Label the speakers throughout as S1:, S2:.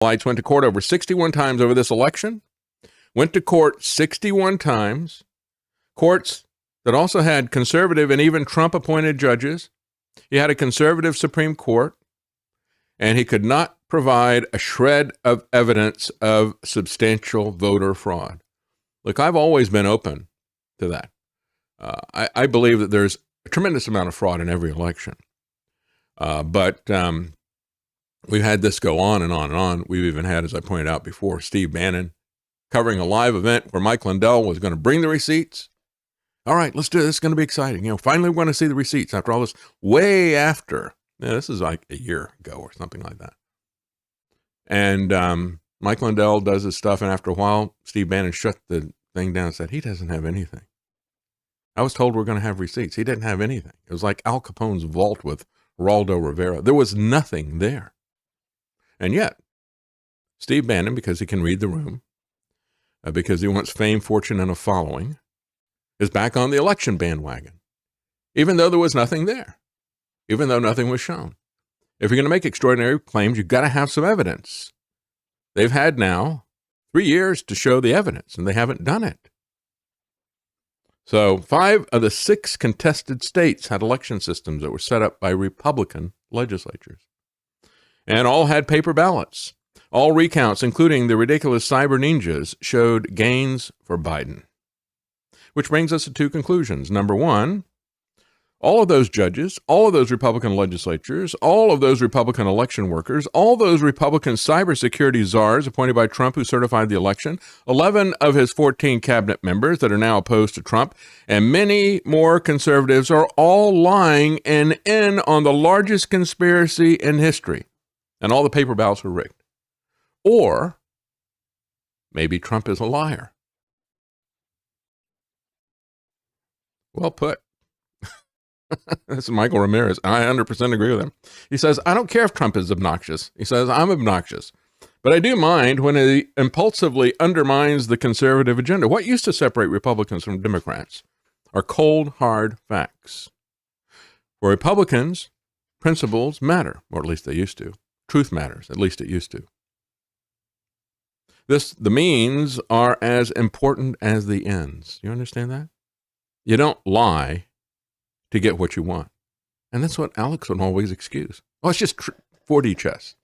S1: Lights went to court over 61 times over this election, went to court 61 times, courts that also had conservative and even Trump-appointed judges. He had a conservative Supreme Court, and he could not provide a shred of evidence of substantial voter fraud. Look, I've always been open to that. I believe that there's a tremendous amount of fraud in every election. But we've had this go on and on and on. We've even had, as I pointed out before, Steve Bannon covering a live event where Mike Lindell was going to bring the receipts. All right, let's do this. It's going to be exciting. Finally, we're going to see the receipts after all this, way after. This is like a year ago or something like that. And Mike Lindell does his stuff, and after a while, Steve Bannon shut the thing down and said, he doesn't have anything. I was told we're going to have receipts. He didn't have anything. It was like Al Capone's vault with Geraldo Rivera. There was nothing there. And yet, Steve Bannon, because he can read the room, because he wants fame, fortune, and a following, is back on the election bandwagon, even though there was nothing there, even though nothing was shown. If you're going to make extraordinary claims, you've got to have some evidence. They've had now 3 years to show the evidence, and they haven't done it. So 5 of the 6 contested states had election systems that were set up by Republican legislatures, and all had paper ballots. All recounts, including the ridiculous cyber ninjas, showed gains for Biden. Which brings us to 2 conclusions. Number 1, all of those judges, all of those Republican legislatures, all of those Republican election workers, all those Republican cybersecurity czars appointed by Trump who certified the election, 11 of his 14 cabinet members that are now opposed to Trump, and many more conservatives are all lying and in on the largest conspiracy in history. And all the paper ballots were rigged. Or maybe Trump is a liar. Well put. This is Michael Ramirez. I 100% agree with him. He says, I don't care if Trump is obnoxious. He says, I'm obnoxious. But I do mind when he impulsively undermines the conservative agenda. What used to separate Republicans from Democrats are cold, hard facts. For Republicans, principles matter, or at least they used to. Truth matters, at least it used to. The means are as important as the ends. You understand that? You don't lie to get what you want. And that's what Alex would always excuse. Oh, it's just 4D chess.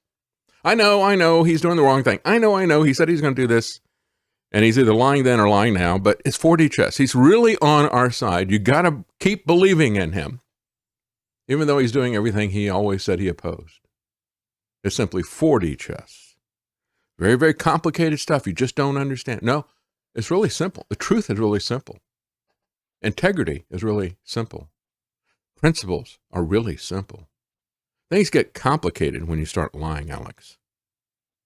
S1: I know, he's doing the wrong thing. I know, he said he's going to do this. And he's either lying then or lying now, but it's 4D chess. He's really on our side. You got to keep believing in him, even though he's doing everything he always said he opposed. It's simply 4D chess. Very, very complicated stuff you just don't understand. No, it's really simple. The truth is really simple. Integrity is really simple. Principles are really simple. Things get complicated when you start lying, Alex.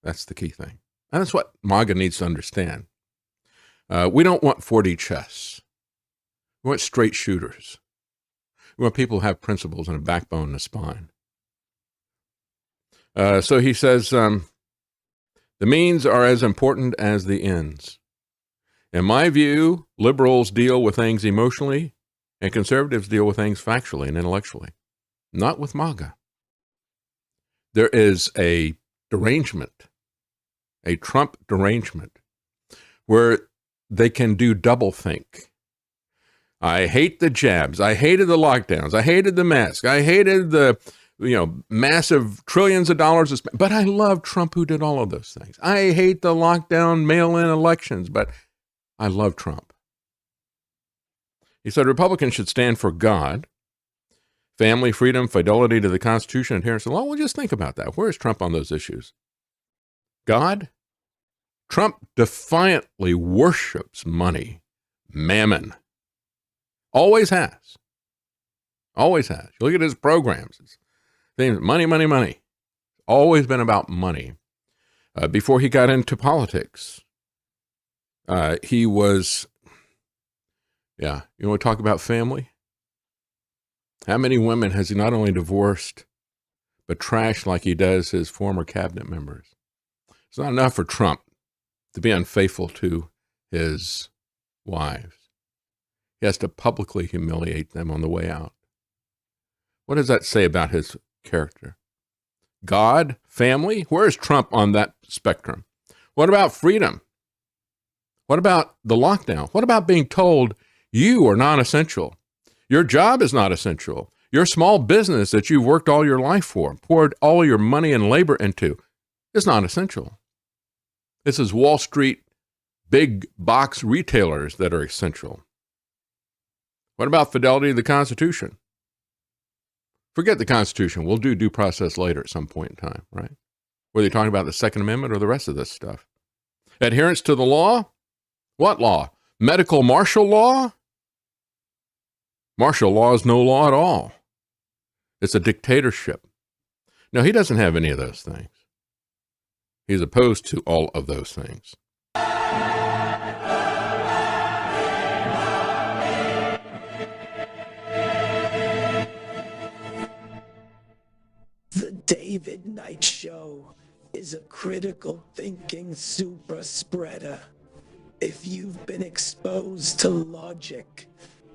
S1: That's the key thing. And that's what MAGA needs to understand. We don't want 4D chess. We want straight shooters. We want people who have principles and a backbone and a spine. So he says, the means are as important as the ends. In my view, liberals deal with things emotionally, and conservatives deal with things factually and intellectually, not with MAGA. There is a derangement, a Trump derangement, where they can do doublethink. I hate the jabs. I hated the lockdowns. I hated the mask. I hated the massive trillions of dollars. But I love Trump who did all of those things. I hate the lockdown mail-in elections, but I love Trump. He said Republicans should stand for God, family, freedom, fidelity to the Constitution, adherence to the law. Well, just think about that. Where is Trump on those issues? God? Trump defiantly worships money, mammon. Always has. Always has. You look at his programs. It's things, money, money, money. Always been about money. Before he got into politics, he was... Yeah, you want to talk about family? How many women has he not only divorced, but trashed like he does his former cabinet members? It's not enough for Trump to be unfaithful to his wives. He has to publicly humiliate them on the way out. What does that say about his character? God, family? Where is Trump on that spectrum? What about freedom? What about the lockdown? What about being told you are non-essential? Your job is not essential. Your small business that you've worked all your life for, poured all your money and labor into, is not essential. This is Wall Street big box retailers that are essential. What about fidelity to the Constitution? Forget the Constitution. We'll do due process later at some point in time, right? Whether you're talking about the Second Amendment or the rest of this stuff. Adherence to the law? What law? Medical martial law? Martial law is no law at all. It's a dictatorship. No, he doesn't have any of those things. He's opposed to all of those things.
S2: The David Knight Show is a critical thinking super spreader. If you've been exposed to logic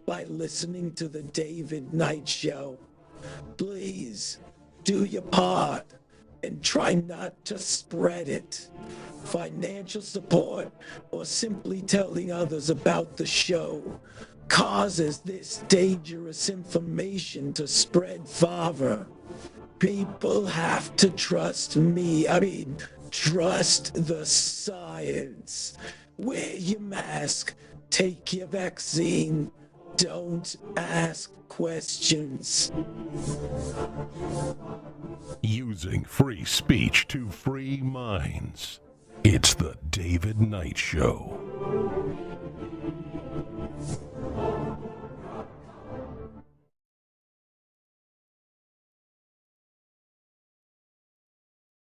S2: by listening to the David Knight Show, please do your part and try not to spread it. Financial support or simply telling others about the show causes this dangerous information to spread farther. People have to trust me. Trust the science. Wear your mask. Take your vaccine. Don't ask questions.
S3: Using free speech to free minds. It's the David Knight Show.